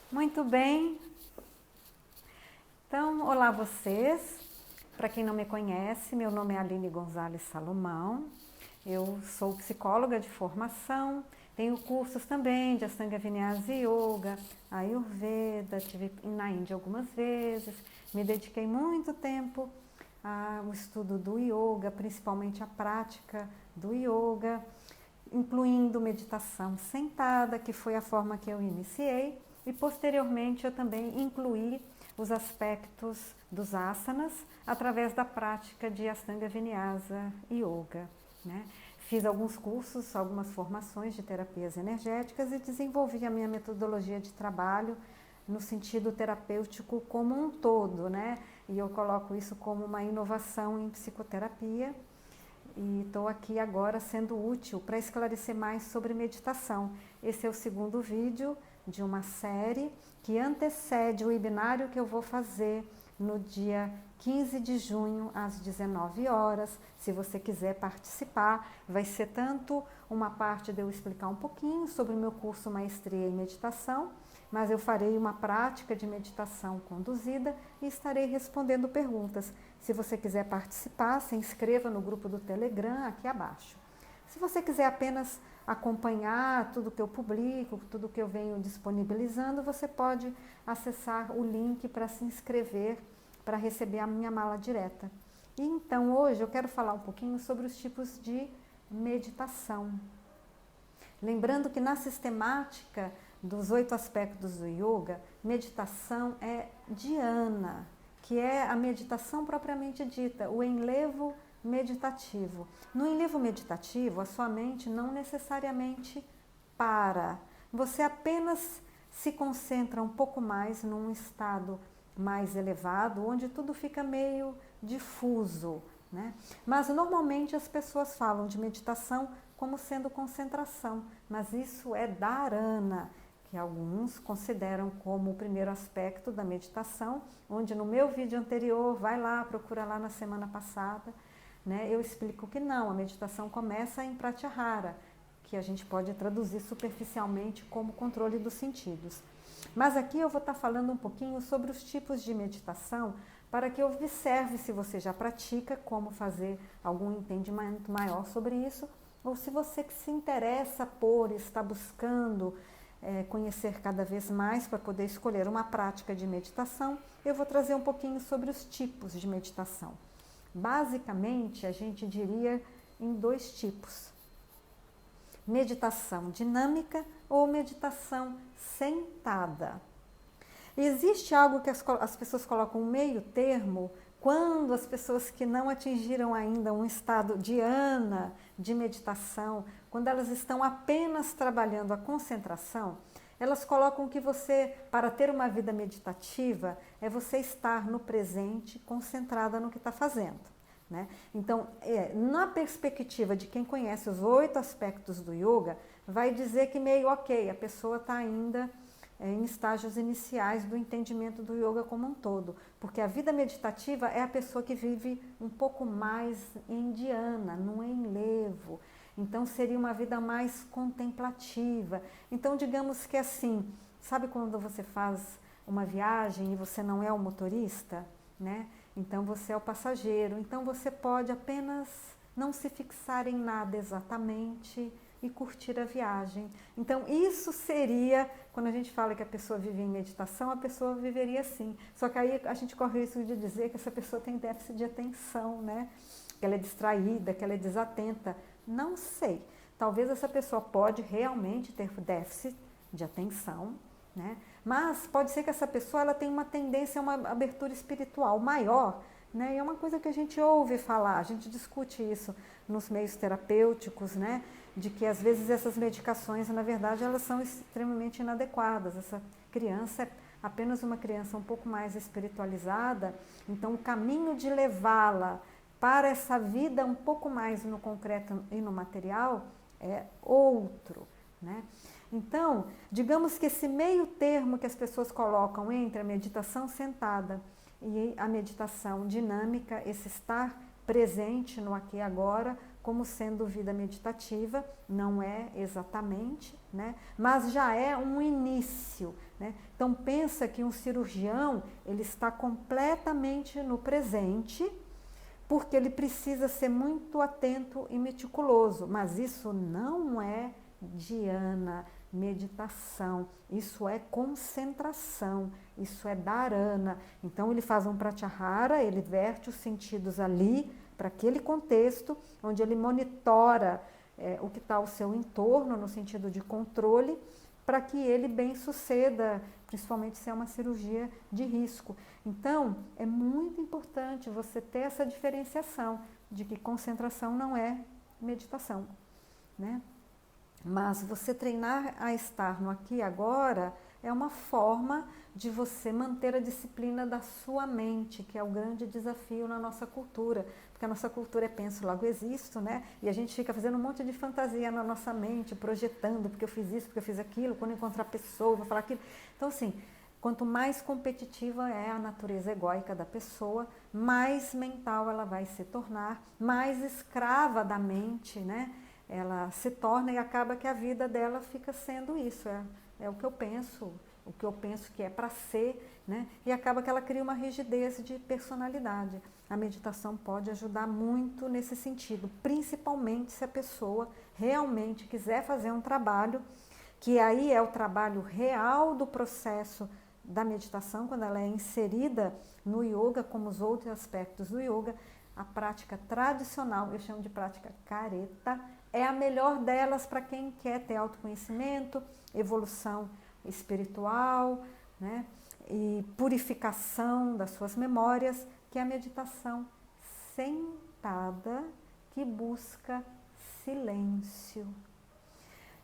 Muito bem. Então, olá vocês. Para quem não me conhece, meu nome é Aline Gonzalez Salomão. Eu sou psicóloga de formação, tenho cursos também de Ashtanga Vinyasa Yoga, Ayurveda, estive na Índia algumas vezes, me dediquei muito tempo ao estudo do yoga, principalmente a prática do yoga, incluindo meditação sentada, que foi a forma que eu iniciei, e posteriormente eu também incluí os aspectos dos asanas através da prática de Ashtanga Vinyasa Yoga, né? Fiz alguns cursos, algumas formações de terapias energéticas e desenvolvi a minha metodologia de trabalho no sentido terapêutico como um todo, né? E eu coloco isso como uma inovação em psicoterapia. E estou aqui agora sendo útil para esclarecer mais sobre meditação. Esse é o segundo vídeo de uma série que antecede o webinário que eu vou fazer no dia 15 de junho, às 19 horas. Se você quiser participar, vai ser tanto uma parte de eu explicar um pouquinho sobre o meu curso Maestria em Meditação, mas eu farei uma prática de meditação conduzida e estarei respondendo perguntas. Se você quiser participar, se inscreva no grupo do Telegram aqui abaixo. Se você quiser apenas acompanhar tudo que eu publico, tudo que eu venho disponibilizando, você pode acessar o link para se inscrever, para receber a minha mala direta. E então hoje eu quero falar um pouquinho sobre os tipos de meditação. Lembrando que na sistemática dos 8 aspectos do yoga, meditação é dhyana, que é a meditação propriamente dita, o enlevo meditativo. No enlevo meditativo, a sua mente não necessariamente para. Você apenas se concentra um pouco mais num estado mais elevado, onde tudo fica meio difuso, né? Mas normalmente as pessoas falam de meditação como sendo concentração, mas isso é dharana, que alguns consideram como o primeiro aspecto da meditação, onde no meu vídeo anterior, vai lá, procura lá na semana passada, né, eu explico que não, a meditação começa em Pratyahara, que a gente pode traduzir superficialmente como controle dos sentidos. Mas aqui eu vou estar falando um pouquinho sobre os tipos de meditação, para que observe se você já pratica, como fazer algum entendimento maior sobre isso, ou se você que se interessa por, está buscando conhecer cada vez mais para poder escolher uma prática de meditação, eu vou trazer um pouquinho sobre os tipos de meditação. Basicamente, a gente diria em 2 tipos: meditação dinâmica ou meditação sentada. Existe algo que as pessoas colocam um meio termo quando as pessoas que não atingiram ainda um estado dhyana de meditação, quando elas estão apenas trabalhando a concentração, elas colocam que você, para ter uma vida meditativa, é você estar no presente, concentrada no que está fazendo, né? Então, na perspectiva de quem conhece os 8 aspectos do yoga, vai dizer que meio ok, a pessoa está ainda em estágios iniciais do entendimento do yoga como um todo, porque a vida meditativa é a pessoa que vive um pouco mais em dhyana, num enlevo. Então seria uma vida mais contemplativa. Então digamos que assim, sabe quando você faz uma viagem e você não é o motorista, né? Então você é o passageiro. Então você pode apenas não se fixar em nada exatamente e curtir a viagem. Então isso seria, quando a gente fala que a pessoa vive em meditação, a pessoa viveria assim. Só que aí a gente corre o risco de dizer que essa pessoa tem déficit de atenção, né? Que ela é distraída, que ela é desatenta. Não sei. Talvez essa pessoa pode realmente ter déficit de atenção, né? Mas pode ser que essa pessoa ela tenha uma tendência a uma abertura espiritual maior, né? E é uma coisa que a gente ouve falar, a gente discute isso nos meios terapêuticos, né? De que às vezes essas medicações, na verdade, elas são extremamente inadequadas. Essa criança é apenas uma criança um pouco mais espiritualizada, então o caminho de levá-la para essa vida um pouco mais no concreto e no material é outro, né? Então, digamos que esse meio termo que as pessoas colocam entre a meditação sentada e a meditação dinâmica, esse estar presente no aqui e agora, como sendo vida meditativa, não é exatamente, né? Mas já é um início, né? Então pensa que um cirurgião, ele está completamente no presente, porque ele precisa ser muito atento e meticuloso, mas isso não é dhyana, meditação, isso é concentração, isso é dharana. Então ele faz um pratyahara, ele verte os sentidos ali, para aquele contexto, onde ele monitora o que está ao seu entorno, no sentido de controle, para que ele bem suceda, principalmente se é uma cirurgia de risco. Então, é muito importante você ter essa diferenciação de que concentração não é meditação, né? Mas você treinar a estar no aqui e agora é uma forma de você manter a disciplina da sua mente, que é o grande desafio na nossa cultura. Porque a nossa cultura é penso, logo existo, né? E a gente fica fazendo um monte de fantasia na nossa mente, projetando, porque eu fiz isso, porque eu fiz aquilo, quando eu encontrar a pessoa, vou falar aquilo. Então, assim, quanto mais competitiva é a natureza egóica da pessoa, mais mental ela vai se tornar, mais escrava da mente, né? Ela se torna e acaba que a vida dela fica sendo isso, é o que eu penso que é para ser, né? E acaba que ela cria uma rigidez de personalidade. A meditação pode ajudar muito nesse sentido, principalmente se a pessoa realmente quiser fazer um trabalho, que aí é o trabalho real do processo da meditação, quando ela é inserida no yoga, como os outros aspectos do yoga. A prática tradicional, eu chamo de prática careta, é a melhor delas para quem quer ter autoconhecimento, evolução espiritual, né? E purificação das suas memórias, que é a meditação sentada, que busca silêncio.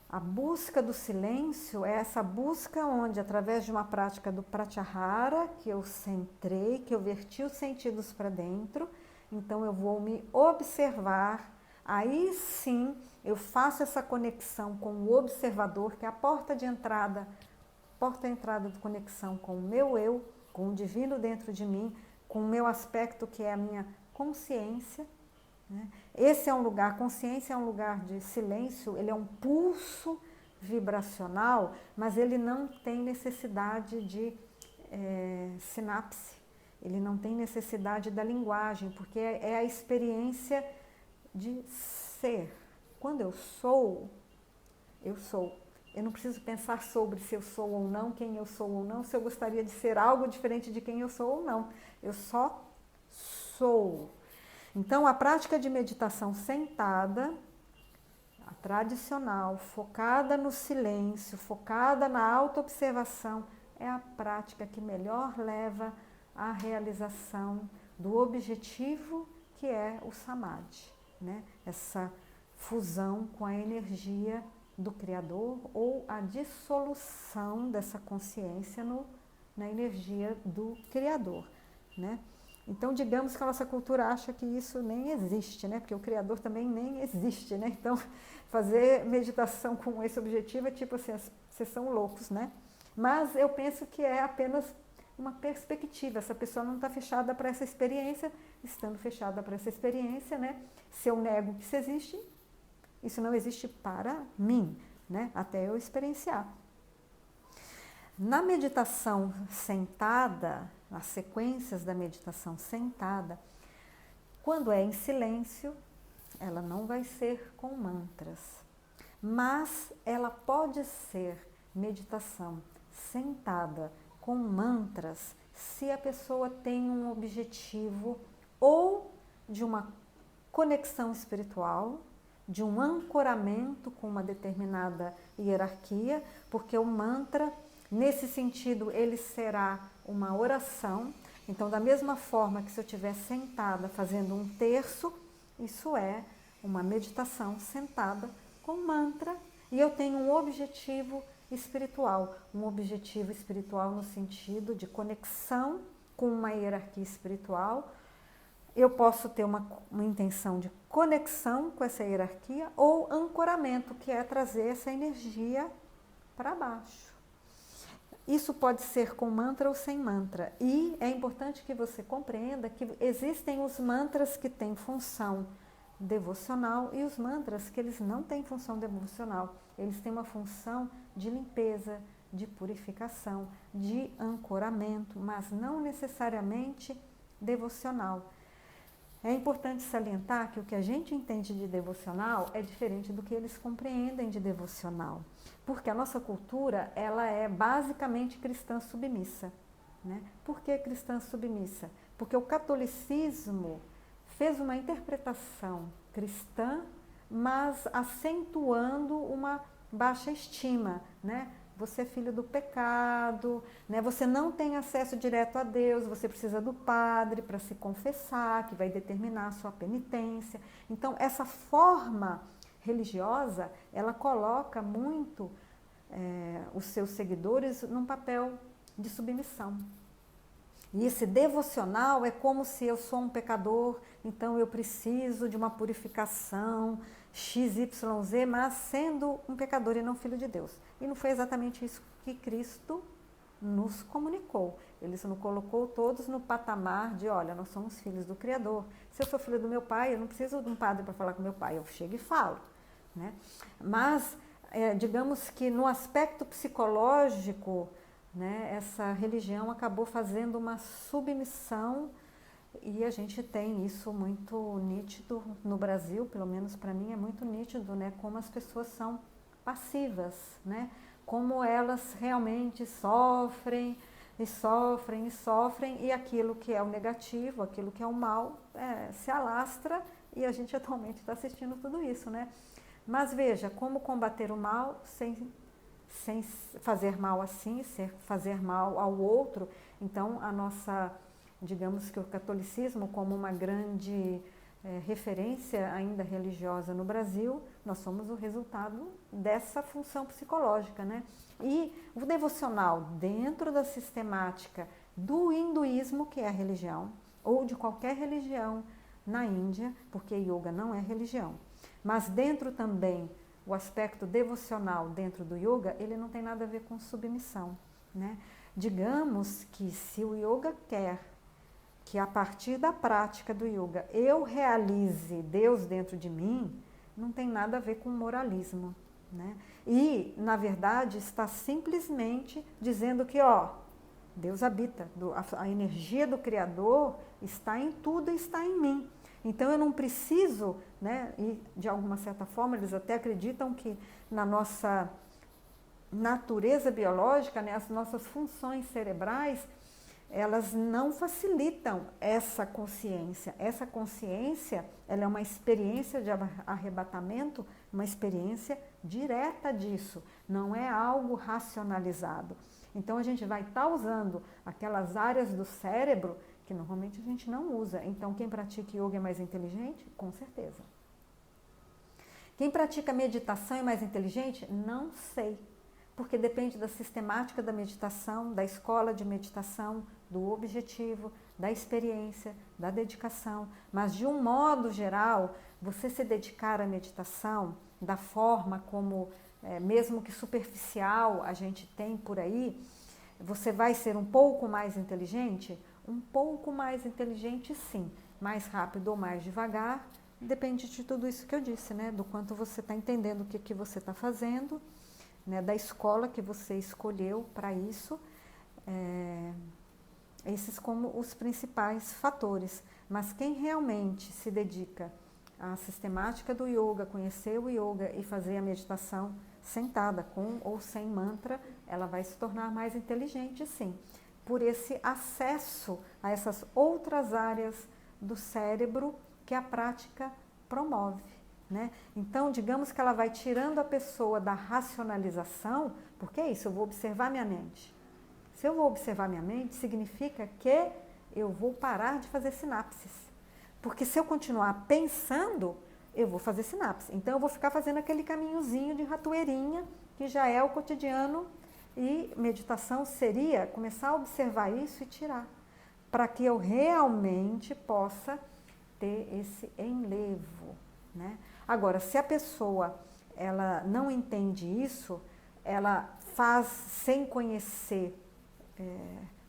A busca do silêncio é essa busca onde, através de uma prática do pratyahara, que eu centrei, que eu verti os sentidos para dentro, então eu vou me observar, aí sim eu faço essa conexão com o observador, que é a porta de entrada de conexão com o meu eu, com o divino dentro de mim, com o meu aspecto que é a minha consciência, né? Esse é um lugar, consciência é um lugar de silêncio, ele é um pulso vibracional, mas ele não tem necessidade de sinapse, ele não tem necessidade da linguagem, porque é a experiência de ser. Quando eu sou, eu sou. Eu não preciso pensar sobre se eu sou ou não, quem eu sou ou não, se eu gostaria de ser algo diferente de quem eu sou ou não. Eu só sou. Então, a prática de meditação sentada, a tradicional, focada no silêncio, focada na autoobservação, é a prática que melhor leva à realização do objetivo que é o samadhi, né? Essa fusão com a energia do Criador ou a dissolução dessa consciência na energia do Criador, né? Então, digamos que a nossa cultura acha que isso nem existe, né? Porque o Criador também nem existe, né? Então, fazer meditação com esse objetivo é tipo assim, vocês são loucos, né? Mas eu penso que é apenas uma perspectiva. Essa pessoa não está fechada para essa experiência, estando fechada para essa experiência, né? Se eu nego que isso existe, isso não existe para mim, né? Até eu experienciar. Na meditação sentada, nas sequências da meditação sentada, quando é em silêncio, ela não vai ser com mantras, mas ela pode ser meditação sentada com mantras se a pessoa tem um objetivo ou de uma conexão espiritual, de um ancoramento com uma determinada hierarquia, porque o mantra, nesse sentido, ele será uma oração. Então, da mesma forma que se eu estiver sentada fazendo um terço, isso é uma meditação sentada com mantra, e eu tenho um objetivo espiritual no sentido de conexão com uma hierarquia espiritual. Eu posso ter uma intenção de conexão com essa hierarquia ou ancoramento, que é trazer essa energia para baixo. Isso pode ser com mantra ou sem mantra. E é importante que você compreenda que existem os mantras que têm função devocional, e os mantras, que eles não têm função devocional, eles têm uma função de limpeza, de purificação, de ancoramento, mas não necessariamente devocional. É importante salientar que o que a gente entende de devocional é diferente do que eles compreendem de devocional, porque a nossa cultura, ela é basicamente cristã submissa, né? Por que cristã submissa? Porque o catolicismo fez uma interpretação cristã, mas acentuando uma baixa estima, né? Você é filho do pecado, né? Você não tem acesso direto a Deus, você precisa do padre para se confessar, que vai determinar a sua penitência. Então, essa forma religiosa, ela coloca muito os seus seguidores num papel de submissão. E esse devocional é como se eu sou um pecador, então eu preciso de uma purificação XYZ, mas sendo um pecador e não filho de Deus. E não foi exatamente isso que Cristo nos comunicou. Ele nos colocou todos no patamar de, olha, nós somos filhos do Criador. Se eu sou filho do meu pai, eu não preciso de um padre para falar com meu pai, eu chego e falo, né? Mas, digamos que no aspecto psicológico, né, essa religião acabou fazendo uma submissão, e a gente tem isso muito nítido no Brasil, pelo menos para mim é muito nítido, né, como as pessoas são passivas, né, como elas realmente sofrem e sofrem e sofrem, e aquilo que é o negativo, aquilo que é o mal, se alastra, e a gente atualmente está assistindo tudo isso, né. Mas veja, como combater o mal sem fazer mal a si, fazer mal ao outro. Então, digamos que o catolicismo, como uma grande referência ainda religiosa no Brasil, nós somos o resultado dessa função psicológica, né? E o devocional, dentro da sistemática do hinduísmo, que é a religião, ou de qualquer religião na Índia, porque yoga não é religião, mas dentro também o aspecto devocional dentro do yoga, ele não tem nada a ver com submissão, né? Digamos que se o yoga quer que a partir da prática do yoga eu realize Deus dentro de mim, não tem nada a ver com moralismo, né? E, na verdade, está simplesmente dizendo que, Deus habita, a energia do Criador está em tudo e está em mim. Então, eu não preciso, né, e de alguma certa forma, eles até acreditam que na nossa natureza biológica, né, as nossas funções cerebrais, elas não facilitam essa consciência. Essa consciência, ela é uma experiência de arrebatamento, uma experiência direta disso, não é algo racionalizado. Então, a gente vai estar usando aquelas áreas do cérebro que normalmente a gente não usa. Então, quem pratica yoga é mais inteligente? Com certeza. Quem pratica meditação é mais inteligente? Não sei, porque depende da sistemática da meditação, da escola de meditação, do objetivo, da experiência, da dedicação. Mas, de um modo geral, você se dedicar à meditação da forma como, mesmo que superficial, a gente tem por aí, você vai ser um pouco mais inteligente? Um pouco mais inteligente, sim. Mais rápido ou mais devagar, depende de tudo isso que eu disse, né? Do quanto você está entendendo o que você está fazendo, né? Da escola que você escolheu para isso. Esses como os principais fatores. Mas quem realmente se dedica à sistemática do yoga, conhecer o yoga e fazer a meditação sentada, com ou sem mantra, ela vai se tornar mais inteligente, sim, por esse acesso a essas outras áreas do cérebro que a prática promove, né? Então, digamos que ela vai tirando a pessoa da racionalização, porque é isso, eu vou observar minha mente. Se eu vou observar minha mente, significa que eu vou parar de fazer sinapses. Porque se eu continuar pensando, eu vou fazer sinapse. Então, eu vou ficar fazendo aquele caminhozinho de ratoeirinha, que já é o cotidiano. E meditação seria começar a observar isso e tirar, para que eu realmente possa ter esse enlevo, né? Agora, se a pessoa ela não entende isso, ela faz sem conhecer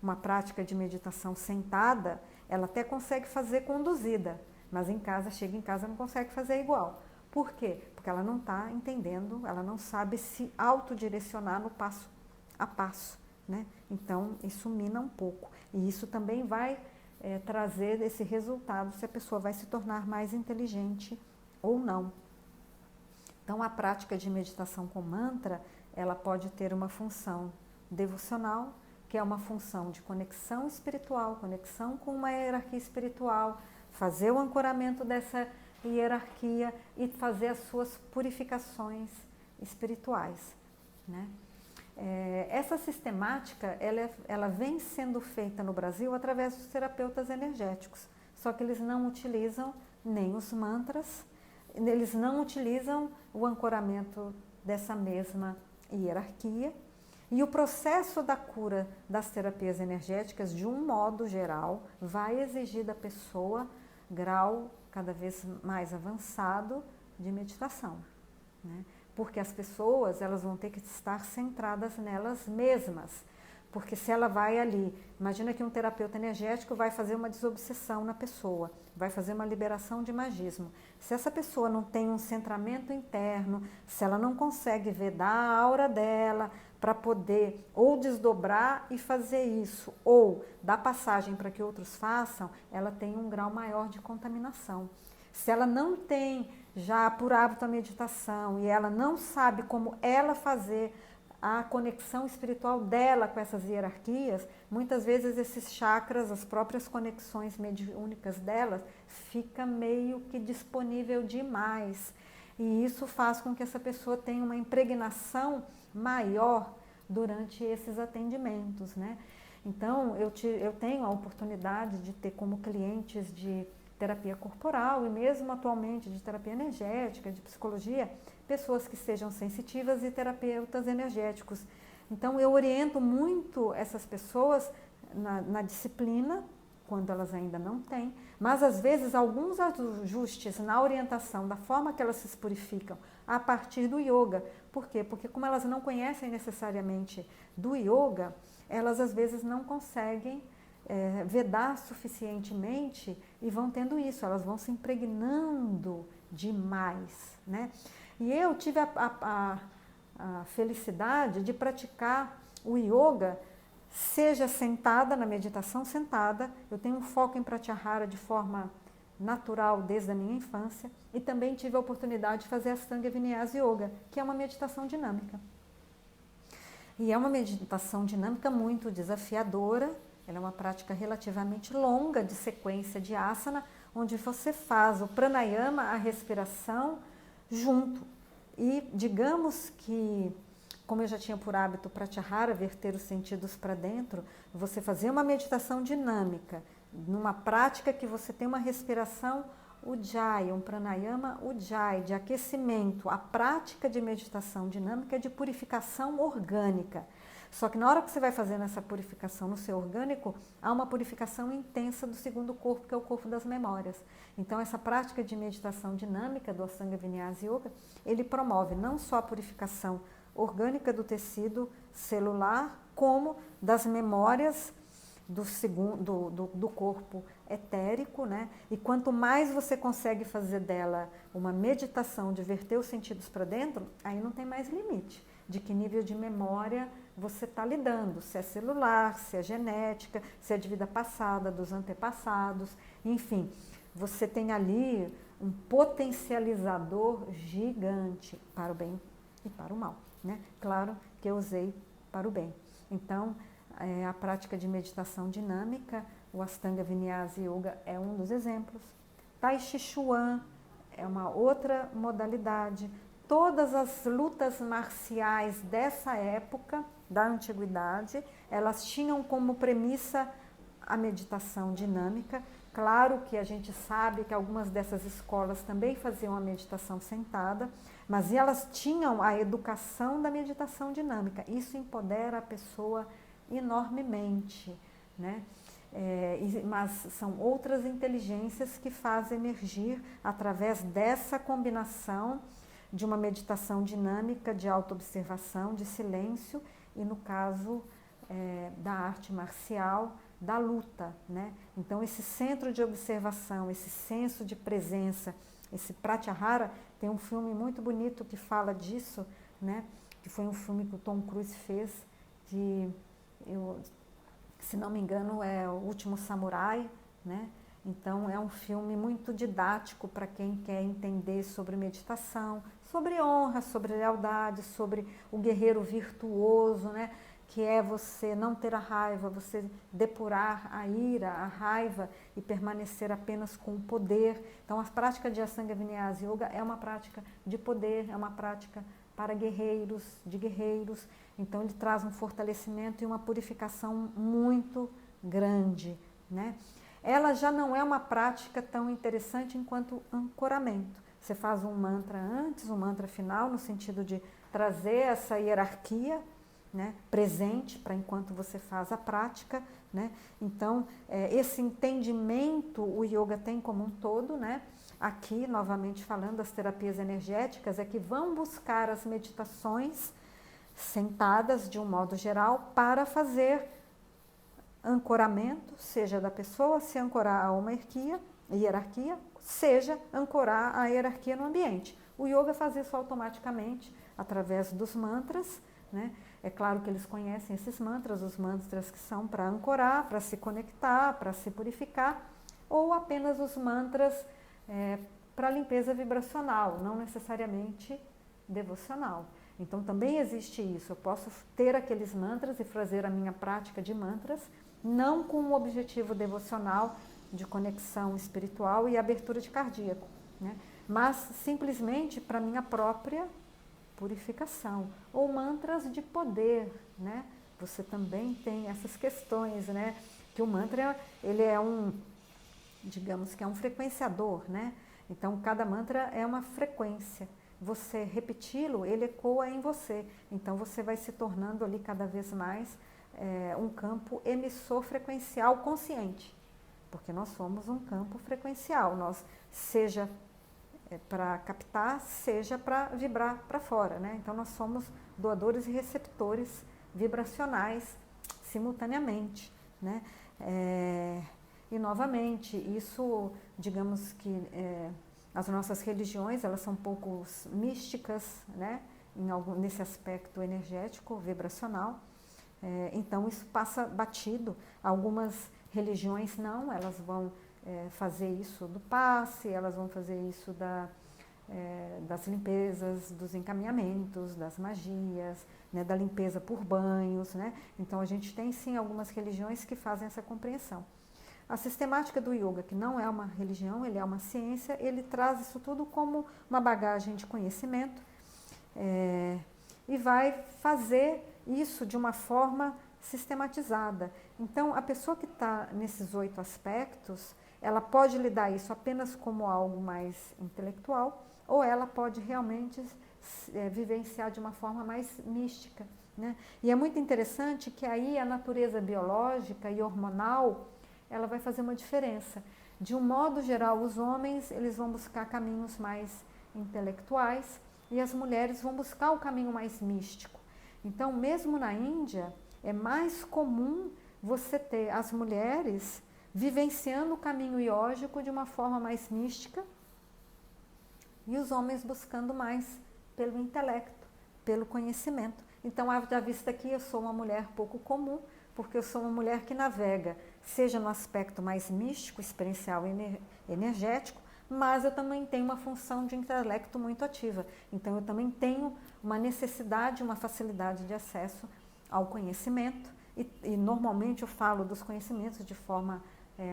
uma prática de meditação sentada, ela até consegue fazer conduzida, mas em casa, chega em casa, não consegue fazer igual. Por quê? Porque ela não está entendendo, ela não sabe se autodirecionar no passo a passo, né? Então, isso mina um pouco. E isso também vai trazer esse resultado, se a pessoa vai se tornar mais inteligente ou não. Então, a prática de meditação com mantra, ela pode ter uma função devocional, que é uma função de conexão espiritual, conexão com uma hierarquia espiritual, fazer o ancoramento dessa hierarquia e fazer as suas purificações espirituais, né? Essa sistemática, ela vem sendo feita no Brasil através dos terapeutas energéticos, só que eles não utilizam nem os mantras, eles não utilizam o ancoramento dessa mesma hierarquia. E o processo da cura das terapias energéticas, de um modo geral, vai exigir da pessoa grau cada vez mais avançado de meditação, né? Porque as pessoas, elas vão ter que estar centradas nelas mesmas. Porque se ela vai ali, imagina que um terapeuta energético vai fazer uma desobsessão na pessoa, vai fazer uma liberação de magismo. Se essa pessoa não tem um centramento interno, se ela não consegue vedar a aura dela para poder ou desdobrar e fazer isso, ou dar passagem para que outros façam, ela tem um grau maior de contaminação. Se ela não tem já por hábito a meditação e ela não sabe como ela fazer a conexão espiritual dela com essas hierarquias, muitas vezes esses chakras, as próprias conexões mediúnicas delas, fica meio que disponível demais. E isso faz com que essa pessoa tenha uma impregnação maior durante esses atendimentos, né? Então, eu tenho a oportunidade de ter como clientes de terapia corporal e mesmo atualmente de terapia energética, de psicologia, pessoas que sejam sensitivas e terapeutas energéticos. Então, eu oriento muito essas pessoas na disciplina, quando elas ainda não têm, mas às vezes alguns ajustes na orientação, da forma que elas se purificam, a partir do yoga. Por quê? Porque como elas não conhecem necessariamente do yoga, elas às vezes não conseguem vedar suficientemente e vão tendo isso, elas vão se impregnando demais, né? E eu tive a felicidade de praticar o yoga, seja sentada, na meditação sentada, eu tenho um foco em Pratyahara de forma natural desde a minha infância, e também tive a oportunidade de fazer Ashtanga Vinyasa Yoga, que é uma meditação dinâmica. E é uma meditação dinâmica muito desafiadora, ela é uma prática relativamente longa de sequência de asana, onde você faz o pranayama, a respiração, junto. E digamos que, como eu já tinha por hábito Pratyahara, verter os sentidos para dentro, você fazer uma meditação dinâmica, numa prática que você tem uma respiração Ujjayi, um pranayama Ujjayi, de aquecimento. A prática de meditação dinâmica é de purificação orgânica. Só que na hora que você vai fazendo essa purificação no seu orgânico, há uma purificação intensa do segundo corpo, que é o corpo das memórias. Então, essa prática de meditação dinâmica do Ashtanga Vinyasa Yoga, ele promove não só a purificação orgânica do tecido celular, como das memórias do corpo etérico, né? E quanto mais você consegue fazer dela uma meditação de verter os sentidos para dentro, aí não tem mais limite de que nível de memória você está lidando, se é celular, se é genética, se é de vida passada, dos antepassados, enfim, você tem ali um potencializador gigante para o bem e para o mal, né? Claro que eu usei para o bem. Então, a prática de meditação dinâmica, o Ashtanga Vinyasa Yoga é um dos exemplos. Tai Chi Chuan é uma outra modalidade. Todas as lutas marciais dessa época, da antiguidade, elas tinham como premissa a meditação dinâmica. Claro que a gente sabe que algumas dessas escolas também faziam a meditação sentada, mas elas tinham a educação da meditação dinâmica. Isso empodera a pessoa enormemente, né? Mas são outras inteligências que fazem emergir através dessa combinação de uma meditação dinâmica, de autoobservação, de silêncio, e no caso da arte marcial, da luta, né? Então esse centro de observação, esse senso de presença, esse Pratyahara, tem um filme muito bonito que fala disso, né? Que foi um filme que o Tom Cruise fez, se não me engano, é O Último Samurai, né? Então é um filme muito didático para quem quer entender sobre meditação, sobre honra, sobre lealdade, sobre o guerreiro virtuoso, né? Que é você não ter a raiva, você depurar a ira, a raiva e permanecer apenas com o poder. Então a prática de Ashtanga Vinyasa Yoga é uma prática de poder, é uma prática para guerreiros, de guerreiros. Então ele traz um fortalecimento e uma purificação muito grande, né? Ela já não é uma prática tão interessante enquanto ancoramento. Você faz um mantra antes, um mantra final, no sentido de trazer essa hierarquia, né, presente para enquanto você faz a prática, né? Então, esse entendimento o yoga tem como um todo, né? Aqui, novamente falando, as terapias energéticas é que vão buscar as meditações sentadas, de um modo geral, para fazer ancoramento, seja da pessoa se ancorar a uma hierarquia, seja ancorar a hierarquia no ambiente. O yoga faz isso automaticamente, através dos mantras, né? É claro que eles conhecem esses mantras, os mantras que são para ancorar, para se conectar, para se purificar, ou apenas os mantras para limpeza vibracional, não necessariamente devocional. Então também existe isso, eu posso ter aqueles mantras e fazer a minha prática de mantras, não com um objetivo devocional de conexão espiritual e abertura de cardíaco, né? Mas simplesmente para minha própria purificação, ou mantras de poder, né? Você também tem essas questões, né? Que o mantra, ele é digamos que é um frequenciador, né? Então cada mantra é uma frequência. Você repeti-lo, ele ecoa em você. Então você vai se tornando ali cada vez mais um campo emissor frequencial consciente, porque nós somos um campo frequencial, nós seja para captar, seja para vibrar para fora, né? Então nós somos doadores e receptores vibracionais simultaneamente, né? E novamente, isso, digamos que as nossas religiões, elas são um pouco místicas, né? Nesse aspecto energético, vibracional. Então isso passa batido. Algumas religiões não, elas vão fazer isso do passe, elas vão fazer isso das limpezas, dos encaminhamentos, das magias, né, da limpeza por banhos, né? Então a gente tem sim algumas religiões que fazem essa compreensão. A sistemática do yoga, que não é uma religião, ele é uma ciência, ele traz isso tudo como uma bagagem de conhecimento e vai fazer isso de uma forma sistematizada. Então, a pessoa que está nesses 8 aspectos, ela pode lidar isso apenas como algo mais intelectual, ou ela pode realmente vivenciar de uma forma mais mística, né? E é muito interessante que aí a natureza biológica e hormonal, ela vai fazer uma diferença. De um modo geral, os homens, eles vão buscar caminhos mais intelectuais e as mulheres vão buscar o caminho mais místico. Então, mesmo na Índia, é mais comum você ter as mulheres vivenciando o caminho iógico de uma forma mais mística e os homens buscando mais pelo intelecto, pelo conhecimento. Então, à vista aqui, eu sou uma mulher pouco comum, porque eu sou uma mulher que navega, seja no aspecto mais místico, experiencial e energético, mas eu também tenho uma função de intelecto muito ativa. Então, eu também tenho uma necessidade, uma facilidade de acesso ao conhecimento e normalmente eu falo dos conhecimentos de forma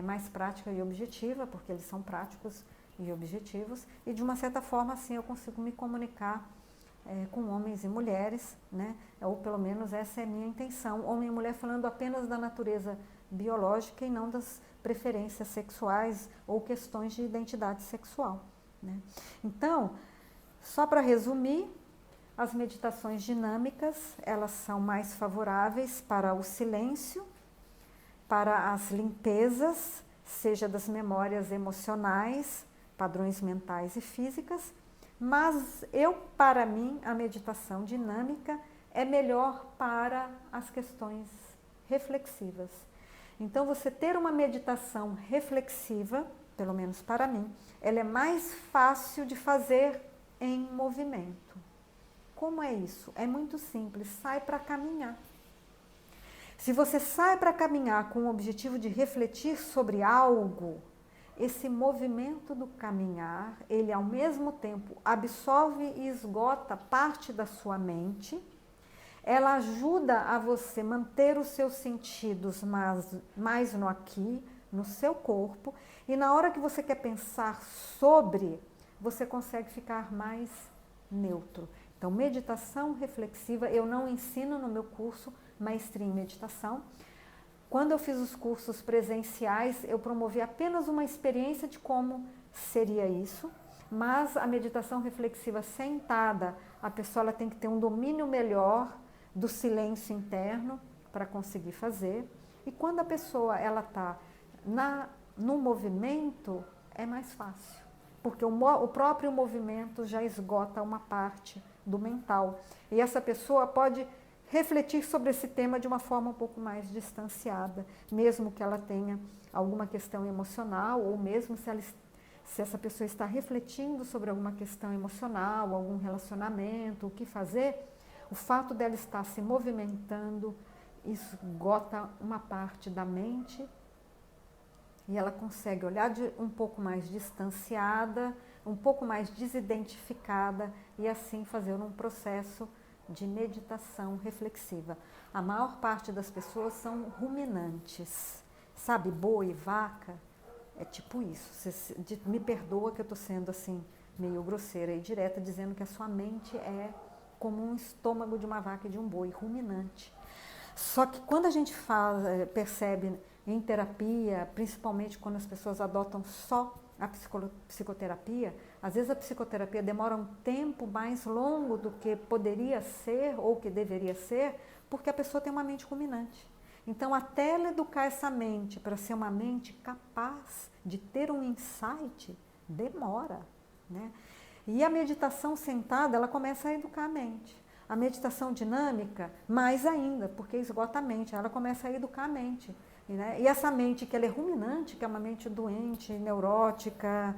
mais prática e objetiva, porque eles são práticos e objetivos, e de uma certa forma assim eu consigo me comunicar com homens e mulheres, né? Ou pelo menos essa é a minha intenção, homem e mulher falando apenas da natureza biológica e não das preferências sexuais ou questões de identidade sexual, né? Então, só para resumir, as meditações dinâmicas, elas são mais favoráveis para o silêncio, para as limpezas, seja das memórias emocionais, padrões mentais e físicas, mas para mim, a meditação dinâmica é melhor para as questões reflexivas. Então, você ter uma meditação reflexiva, pelo menos para mim, ela é mais fácil de fazer em movimento. Como é isso? É muito simples, sai para caminhar. Se você sai para caminhar com o objetivo de refletir sobre algo, esse movimento do caminhar, ele ao mesmo tempo absorve e esgota parte da sua mente, ela ajuda a você manter os seus sentidos mais no aqui, no seu corpo, e na hora que você quer pensar sobre, você consegue ficar mais neutro. Então, meditação reflexiva, eu não ensino no meu curso Maestria em Meditação. Quando eu fiz os cursos presenciais, eu promovi apenas uma experiência de como seria isso, mas a meditação reflexiva sentada, a pessoa ela tem que ter um domínio melhor do silêncio interno para conseguir fazer. E quando a pessoa ela está no movimento, é mais fácil, porque o próprio movimento já esgota uma parte do mental. E essa pessoa pode refletir sobre esse tema de uma forma um pouco mais distanciada, mesmo que ela tenha alguma questão emocional, ou mesmo se essa pessoa está refletindo sobre alguma questão emocional, algum relacionamento, o que fazer, o fato dela estar se movimentando esgota uma parte da mente e ela consegue olhar um pouco mais distanciada, um pouco mais desidentificada e assim fazer um processo de meditação reflexiva. A maior parte das pessoas são ruminantes, sabe, boi, vaca, é tipo isso. Você me perdoa que eu estou sendo assim meio grosseira e direta, dizendo que a sua mente é como um estômago de uma vaca e de um boi, ruminante. Só que quando a gente percebe em terapia, principalmente quando as pessoas adotam só a psicoterapia, às vezes a psicoterapia demora um tempo mais longo do que poderia ser ou que deveria ser, porque a pessoa tem uma mente ruminante. Então, até ela educar essa mente para ser uma mente capaz de ter um insight, demora, né? E a meditação sentada, ela começa a educar a mente. A meditação dinâmica, mais ainda, porque esgota a mente, ela começa a educar a mente. Né? E essa mente que ela é ruminante, que é uma mente doente, neurótica,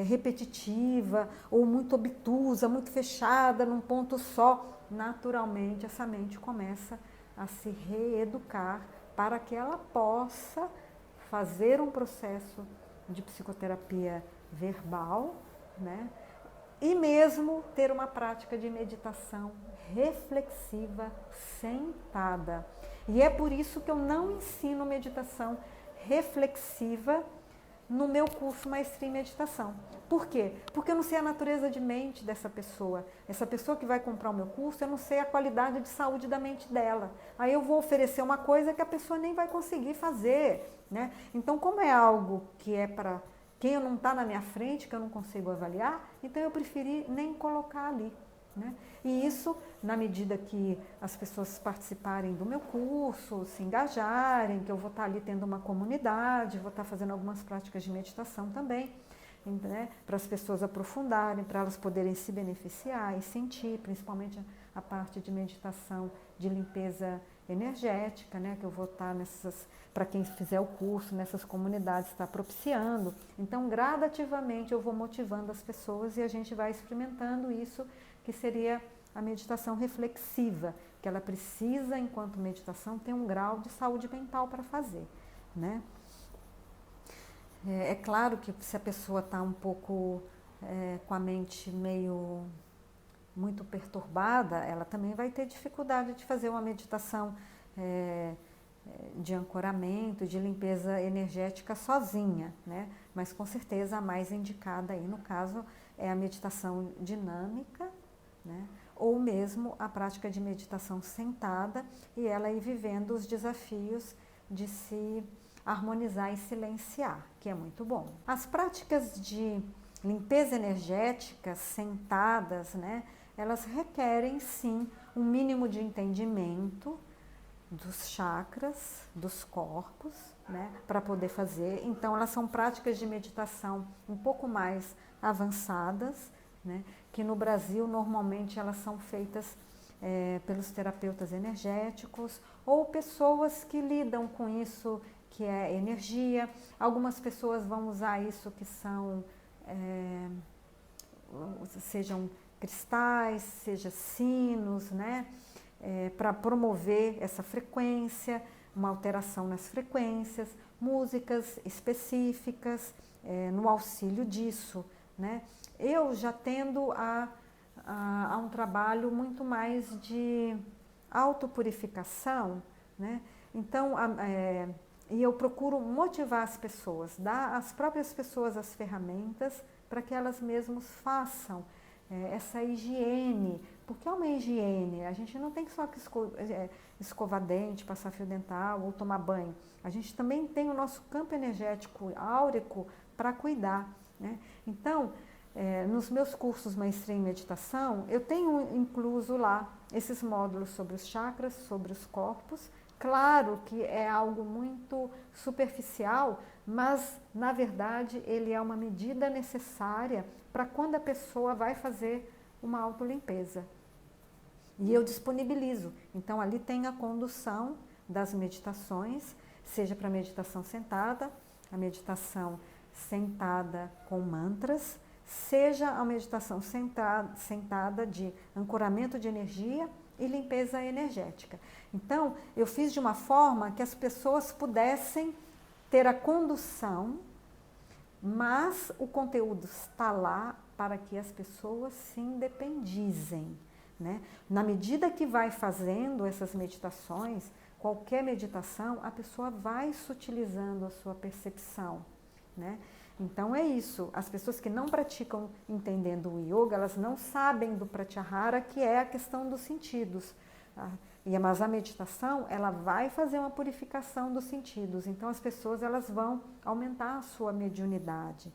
repetitiva, ou muito obtusa, muito fechada num ponto só, naturalmente essa mente começa a se reeducar para que ela possa fazer um processo de psicoterapia verbal, né? E mesmo ter uma prática de meditação reflexiva sentada. E é por isso que eu não ensino meditação reflexiva no meu curso Maestria em Meditação. Por quê? Porque eu não sei a natureza de mente dessa pessoa. Essa pessoa que vai comprar o meu curso, eu não sei a qualidade de saúde da mente dela. Aí eu vou oferecer uma coisa que a pessoa nem vai conseguir fazer, né? Então, como é algo que é para quem não está na minha frente, que eu não consigo avaliar, então eu preferi nem colocar ali. Né? E isso, na medida que as pessoas participarem do meu curso, se engajarem, que eu vou estar ali tendo uma comunidade, vou estar fazendo algumas práticas de meditação também, né? Para as pessoas aprofundarem, para elas poderem se beneficiar e sentir, principalmente a parte de meditação de limpeza energética, né? Que eu vou estar para quem fizer o curso, nessas comunidades, está propiciando. Então, gradativamente eu vou motivando as pessoas e a gente vai experimentando isso, que seria a meditação reflexiva, que ela precisa, enquanto meditação, ter um grau de saúde mental para fazer, né? É claro que se a pessoa está um pouco com a mente muito perturbada, ela também vai ter dificuldade de fazer uma meditação de ancoramento, de limpeza energética sozinha, né? Mas com certeza a mais indicada aí, no caso, é a meditação dinâmica, né? Ou mesmo a prática de meditação sentada e ela ir vivendo os desafios de se harmonizar e silenciar, que é muito bom. As práticas de limpeza energética sentadas, né? Elas requerem sim um mínimo de entendimento dos chakras, dos corpos, né, para poder fazer. Então, elas são práticas de meditação um pouco mais avançadas, né, que no Brasil normalmente elas são feitas pelos terapeutas energéticos ou pessoas que lidam com isso, que é energia. Algumas pessoas vão usar isso que são, sejam cristais, seja sinos, né? Para promover essa frequência, uma alteração nas frequências, músicas específicas, no auxílio disso, né? Eu já tendo a um trabalho muito mais de autopurificação, né? Então, e eu procuro motivar as pessoas, dar às próprias pessoas as ferramentas para que elas mesmas façam essa higiene, porque é uma higiene, a gente não tem que só escovar dente, passar fio dental ou tomar banho, a gente também tem o nosso campo energético áurico para cuidar, né? Então, nos meus cursos Maestria em Meditação, eu tenho incluso lá esses módulos sobre os chakras, sobre os corpos. Claro que é algo muito superficial, mas na verdade ele é uma medida necessária para quando a pessoa vai fazer uma autolimpeza. E eu disponibilizo. Então ali tem a condução das meditações, seja para meditação sentada, a meditação sentada com mantras, seja a meditação sentada de ancoramento de energia e limpeza energética. Então, eu fiz de uma forma que as pessoas pudessem ter a condução, mas o conteúdo está lá para que as pessoas se independizem, né? Na medida que vai fazendo essas meditações, qualquer meditação, a pessoa vai sutilizando a sua percepção, né? Então é isso, as pessoas que não praticam entendendo o yoga, elas não sabem do pratyahara, que é a questão dos sentidos. Mas a meditação, ela vai fazer uma purificação dos sentidos, então as pessoas elas vão aumentar a sua mediunidade.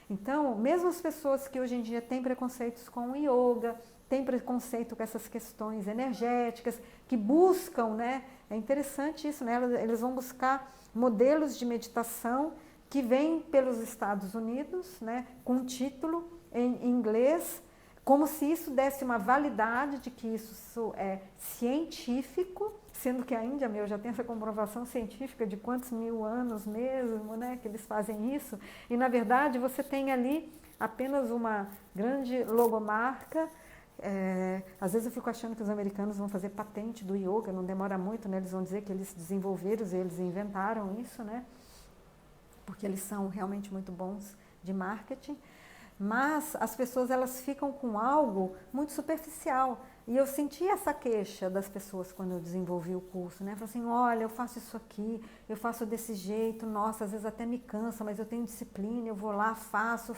Então, mesmo as pessoas que hoje em dia têm preconceitos com o yoga, têm preconceito com essas questões energéticas, que buscam, né? É interessante isso, né? Eles vão buscar modelos de meditação que vêm pelos Estados Unidos, né, com título em inglês, como se isso desse uma validade de que isso é científico, sendo que a Índia, já tem essa comprovação científica de quantos mil anos mesmo, né, que eles fazem isso, e na verdade você tem ali apenas uma grande logomarca. Às vezes eu fico achando que os americanos vão fazer patente do yoga, não demora muito, né, eles vão dizer que eles desenvolveram, eles inventaram isso, né, porque eles são realmente muito bons de marketing, mas as pessoas elas ficam com algo muito superficial. E eu senti essa queixa das pessoas quando eu desenvolvi o curso, né? Falaram assim, olha, eu faço isso aqui, eu faço desse jeito, nossa, às vezes até me cansa, mas eu tenho disciplina, eu vou lá, faço,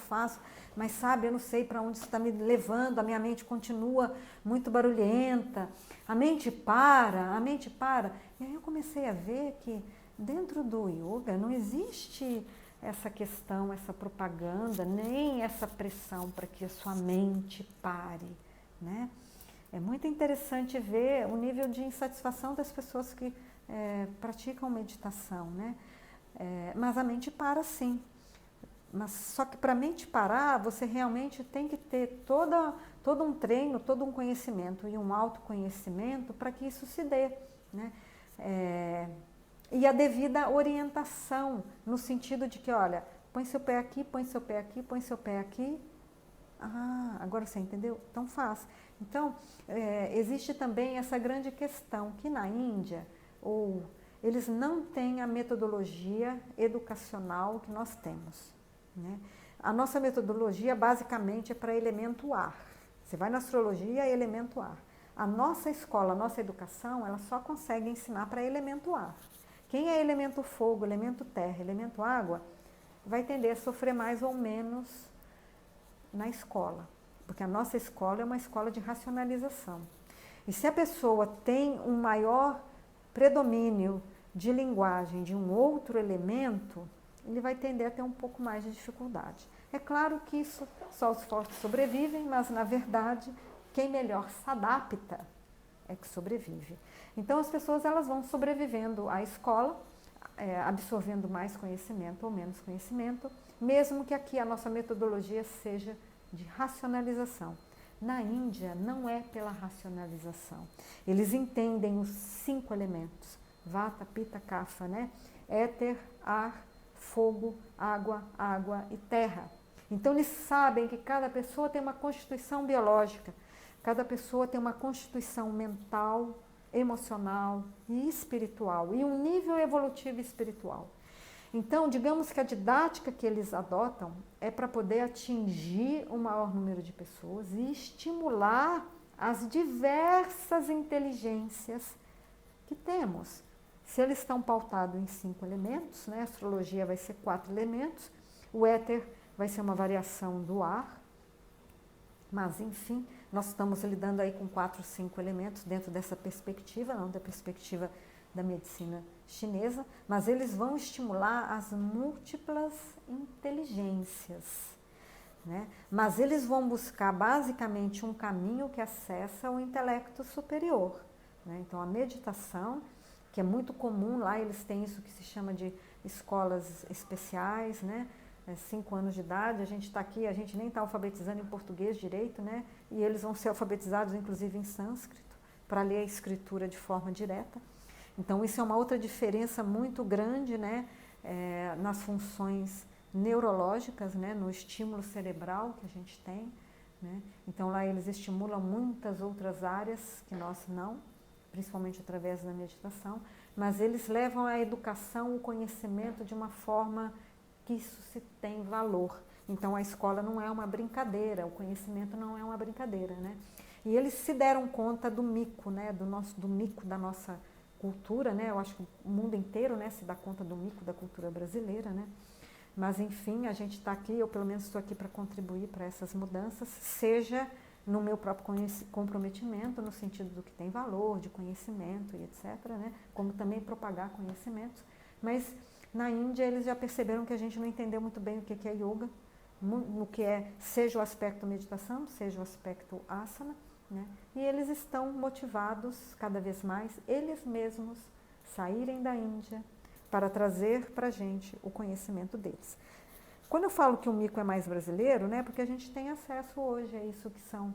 mas sabe, eu não sei para onde isso está me levando, a minha mente continua muito barulhenta, a mente para. E aí eu comecei a ver que dentro do yoga não existe essa questão, essa propaganda, nem essa pressão para que a sua mente pare, né? É muito interessante ver o nível de insatisfação das pessoas que praticam meditação, né? Mas a mente para sim. Mas só que para a mente parar, você realmente tem que ter todo um treino, todo um conhecimento e um autoconhecimento para que isso se dê, né? E a devida orientação, no sentido de que, olha, põe seu pé aqui, põe seu pé aqui, põe seu pé aqui. Ah, agora você entendeu? Então faz. Então, existe também essa grande questão que na Índia, eles não têm a metodologia educacional que nós temos, né? A nossa metodologia basicamente é para elemento ar. Você vai na astrologia, é elemento ar. A nossa escola, a nossa educação, ela só consegue ensinar para elemento ar. Quem é elemento fogo, elemento terra, elemento água, vai tender a sofrer mais ou menos na escola, porque a nossa escola é uma escola de racionalização. E se a pessoa tem um maior predomínio de linguagem de um outro elemento, ele vai tender a ter um pouco mais de dificuldade. É claro que isso, só os fortes sobrevivem, mas na verdade, quem melhor se adapta é que sobrevive. Então as pessoas elas vão sobrevivendo à escola, absorvendo mais conhecimento ou menos conhecimento, mesmo que aqui a nossa metodologia seja de racionalização. Na Índia não é pela racionalização. Eles entendem os 5 elementos, Vata, Pitta, Kapha, né? Éter, ar, fogo, água e terra. Então eles sabem que cada pessoa tem uma constituição biológica, cada pessoa tem uma constituição mental, emocional e espiritual, e um nível evolutivo espiritual. Então, digamos que a didática que eles adotam é para poder atingir o maior número de pessoas e estimular as diversas inteligências que temos. Se eles estão pautados em 5 elementos, né? A astrologia vai ser 4 elementos, o éter vai ser uma variação do ar, mas enfim, nós estamos lidando aí com 4, 5 elementos dentro dessa perspectiva, não da perspectiva da medicina chinesa, mas eles vão estimular as múltiplas inteligências, né? Mas eles vão buscar basicamente um caminho que acessa o intelecto superior, né? Então a meditação, que é muito comum lá, eles têm isso que se chama de escolas especiais, né? 5 anos de idade, a gente está aqui, a gente nem está alfabetizando em português direito, né? E eles vão ser alfabetizados inclusive em sânscrito, para ler a escritura de forma direta. Então isso é uma outra diferença muito grande, né? Nas funções neurológicas, né? No estímulo cerebral que a gente tem, né? Então lá eles estimulam muitas outras áreas que nós não, principalmente através da meditação, mas eles levam a educação, o conhecimento de uma forma que isso se tem valor. Então a escola não é uma brincadeira, o conhecimento não é uma brincadeira, né? E eles se deram conta do mico, né? Do mico da nossa cultura, né? Eu acho que o mundo inteiro, né, se dá conta do mico da cultura brasileira, né? Mas enfim, a gente está aqui, eu pelo menos estou aqui para contribuir para essas mudanças, seja no meu próprio comprometimento, no sentido do que tem valor, de conhecimento e etc., né? Como também propagar conhecimentos, mas na Índia eles já perceberam que a gente não entendeu muito bem o que é yoga, no que é, seja o aspecto meditação, seja o aspecto asana, né? E eles estão motivados cada vez mais, eles mesmos, saírem da Índia para trazer para a gente o conhecimento deles. Quando eu falo que o mico é mais brasileiro, né, porque a gente tem acesso hoje a isso que são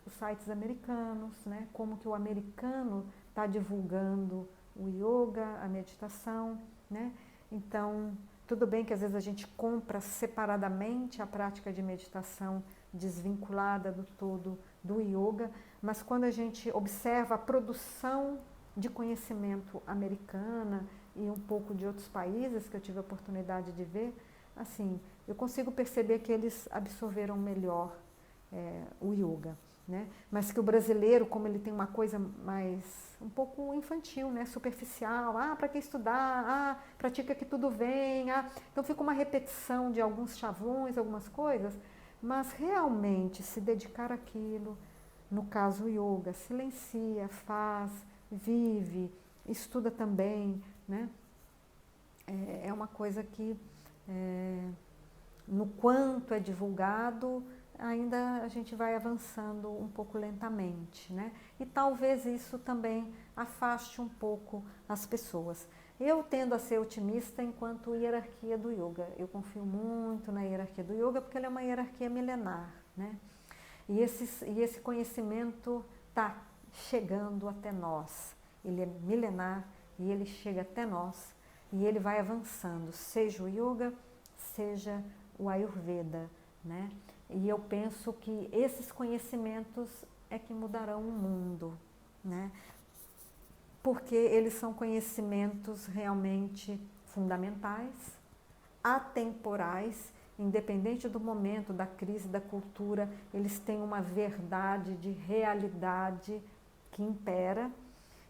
os sites americanos, né, como que o americano está divulgando o yoga, a meditação, né? Então, tudo bem que às vezes a gente compra separadamente a prática de meditação desvinculada do todo do yoga, mas quando a gente observa a produção de conhecimento americana e um pouco de outros países que eu tive a oportunidade de ver, assim, eu consigo perceber que eles absorveram melhor o yoga, né? Mas que o brasileiro, como ele tem uma coisa mais, um pouco infantil, né? Superficial, para que estudar? Pratica que tudo vem, então fica uma repetição de alguns chavões, algumas coisas, mas realmente se dedicar àquilo, no caso o yoga, silencia, faz, vive, estuda também, né? É uma coisa que, no quanto é divulgado, ainda a gente vai avançando um pouco lentamente, né? E talvez isso também afaste um pouco as pessoas. Eu tendo a ser otimista enquanto hierarquia do yoga. Eu confio muito na hierarquia do yoga porque ela é uma hierarquia milenar, né? E esse conhecimento está chegando até nós. Ele é milenar e ele chega até nós e ele vai avançando, seja o yoga, seja o Ayurveda, né? E eu penso que esses conhecimentos é que mudarão o mundo, né? Porque eles são conhecimentos realmente fundamentais, atemporais, independente do momento, da crise, da cultura, eles têm uma verdade de realidade que impera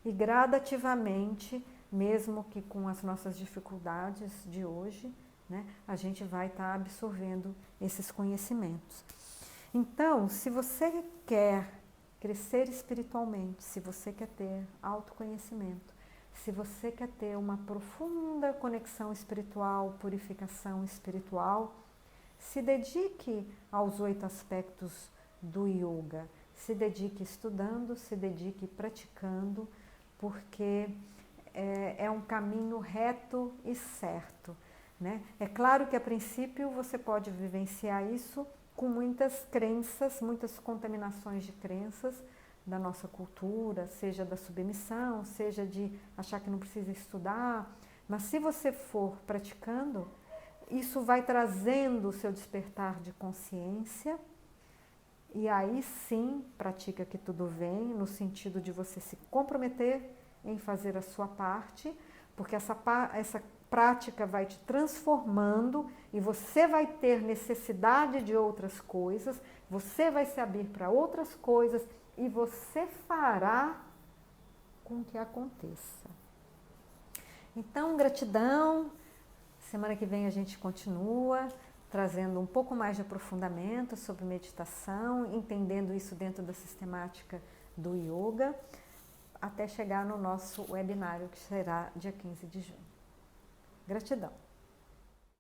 e gradativamente, mesmo que com as nossas dificuldades de hoje, né, a gente vai estar absorvendo esses conhecimentos. Então, se você quer crescer espiritualmente, se você quer ter autoconhecimento, se você quer ter uma profunda conexão espiritual, purificação espiritual, se dedique aos 8 aspectos do yoga. Se dedique estudando, se dedique praticando, porque é um caminho reto e certo, né? É claro que a princípio você pode vivenciar isso com muitas crenças, muitas contaminações de crenças da nossa cultura, seja da submissão, seja de achar que não precisa estudar, mas se você for praticando, isso vai trazendo o seu despertar de consciência, e aí sim pratica que tudo vem, no sentido de você se comprometer em fazer a sua parte, porque essa prática vai te transformando e você vai ter necessidade de outras coisas, você vai se abrir para outras coisas e você fará com que aconteça. Então, gratidão. Semana que vem a gente continua trazendo um pouco mais de aprofundamento sobre meditação, entendendo isso dentro da sistemática do yoga, até chegar no nosso webinário, que será dia 15 de junho. Gratidão.